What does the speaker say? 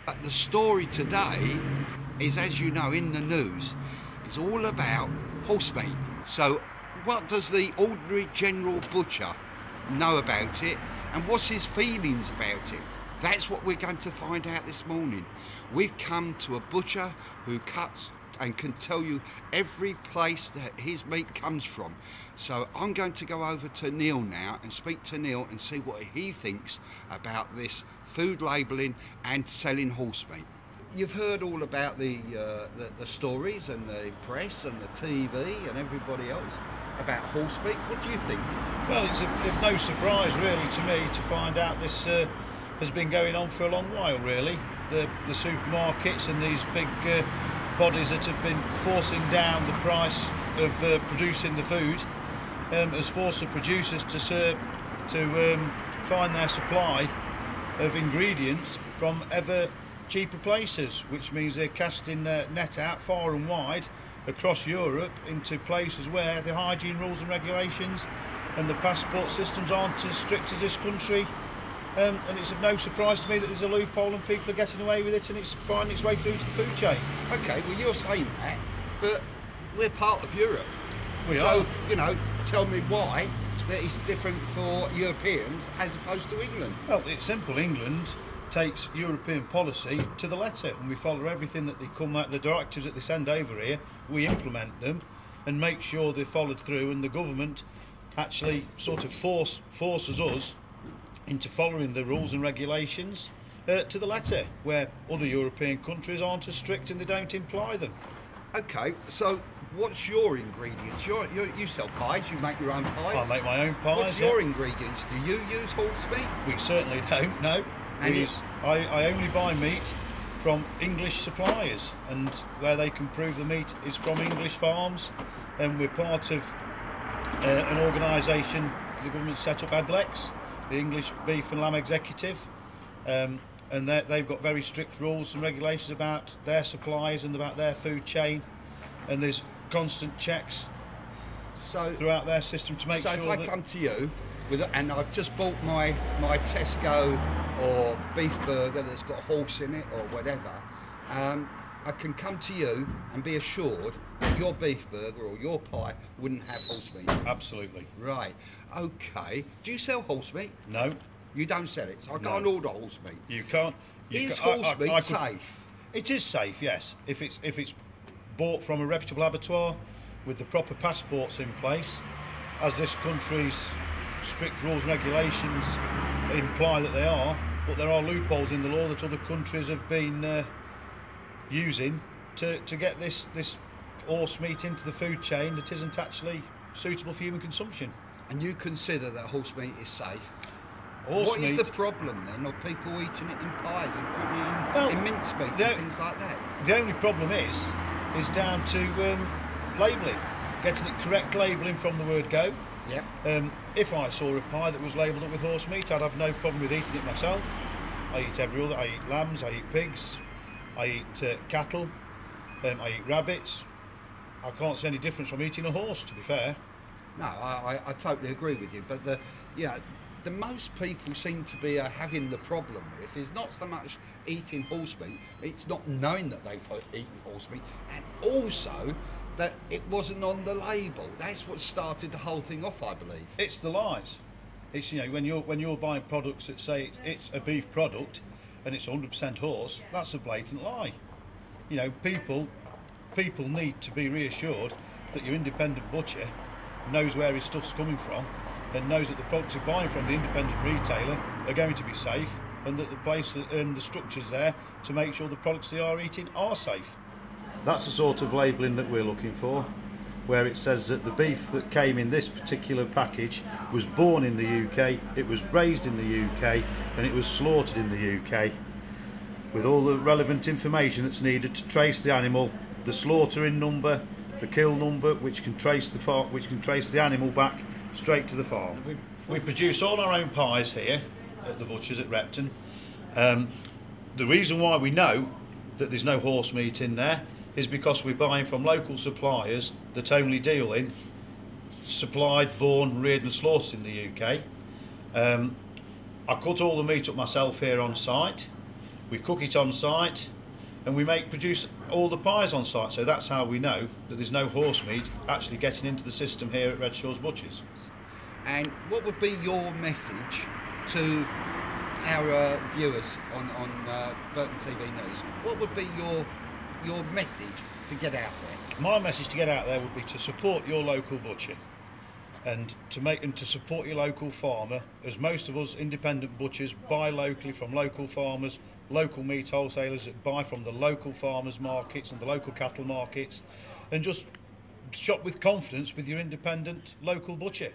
But the story today is, as you know, in the news, it's all about horse meat. So what does the ordinary general butcher know about it, and what's his feelings about it? That's what we're going to find out this morning. We've come to a butcher who cuts and can tell you every place that his meat comes from. So I'm going to go over to Neil now and speak to Neil and see what he thinks about this food labelling and selling horse meat. You've heard all about the stories and the press and the TV and everybody else about horse meat. What do you think? Well, it's no surprise really to me to find out this has been going on for a long while really. The supermarkets and these big bodies that have been forcing down the price of producing the food has forced the producers to find their supply of ingredients from ever cheaper places, which means they're casting their net out far and wide across Europe into places where the hygiene rules and regulations and the passport systems aren't as strict as this country. And it's of no surprise to me that there's a loophole and people are getting away with it and it's finding its way through to the food chain. Okay, well you're saying that, but we're part of Europe. We are. So, you know, tell me why that it's different for Europeans as opposed to England. Well, it's simple. England takes European policy to the letter and we follow everything that they come out, the directives that they send over here, we implement them and make sure they're followed through, and the government actually sort of forces us into following the rules and regulations to the letter, where other European countries aren't as strict and they don't imply them. Okay, so what's your ingredients? You sell pies, you make your own pies? I make my own pies. What's your ingredients? Do you use horse meat? We certainly don't, no. I only buy meat from English suppliers, and where they can prove the meat is from English farms, and we're part of an organisation the government set up, ADLEX, the English Beef and Lamb Executive, and they've got very strict rules and regulations about their supplies and about their food chain, and there's constant checks throughout their system to make sure that... So if I come to you and I've just bought my Tesco or beef burger that's got a horse in it or whatever, I can come to you and be assured that your beef burger or your pie wouldn't have horse meat? Absolutely. Right, okay. Do you sell horse meat? No. You don't sell it, so I can't order horse meat. You can't. Is horse meat safe? It is safe, yes. If it's bought from a reputable abattoir with the proper passports in place, as this country's strict rules and regulations imply that they are, but there are loopholes in the law that other countries have been using to get this horse meat into the food chain that isn't actually suitable for human consumption. And you consider that horse meat is safe? What is the problem then of people eating it in pies and putting it in mincemeat and things like that? The only problem is down to labelling, getting it correct labelling from the word go. Yep. If I saw a pie that was labelled up with horse meat, I'd have no problem with eating it myself. I eat every other. I eat lambs, I eat pigs, I eat cattle, I eat rabbits. I can't see any difference from eating a horse, to be fair. No, I totally agree with you, but the most people seem to be having the problem with is not so much eating horse meat, it's not knowing that they've eaten horse meat, and also that it wasn't on the label. That's what started the whole thing off, I believe. It's the lies. It's, you know, when you're buying products that say it's a beef product and it's 100% horse, that's a blatant lie. You know, people need to be reassured that your independent butcher knows where his stuff's coming from and knows that the products you're buying from the independent retailer are going to be safe, and that the place and the structures there to make sure the products they are eating are safe. That's the sort of labelling that we're looking for, where it says that the beef that came in this particular package was born in the UK, it was raised in the UK, and it was slaughtered in the UK, with all the relevant information that's needed to trace the animal, the slaughtering number, the kill number, which can trace the animal back straight to the farm. We produce all our own pies here at the butchers at Repton. The reason why we know that there's no horse meat in there is because we're buying from local suppliers that only deal in supplied, born, reared and slaughtered in the UK. I cut all the meat up myself here on site. we cook it on site, and we produce all the pies on site. So that's how we know that there's no horse meat actually getting into the system here at Redshaw's Butchers. And what would be your message to our viewers on Burton TV News? What would be your message to get out there? My message to get out there would be to support your local butcher, and to support your local farmer, as most of us independent butchers buy locally from local farmers, local meat wholesalers that buy from the local farmers markets and the local cattle markets, and just shop with confidence with your independent local butcher.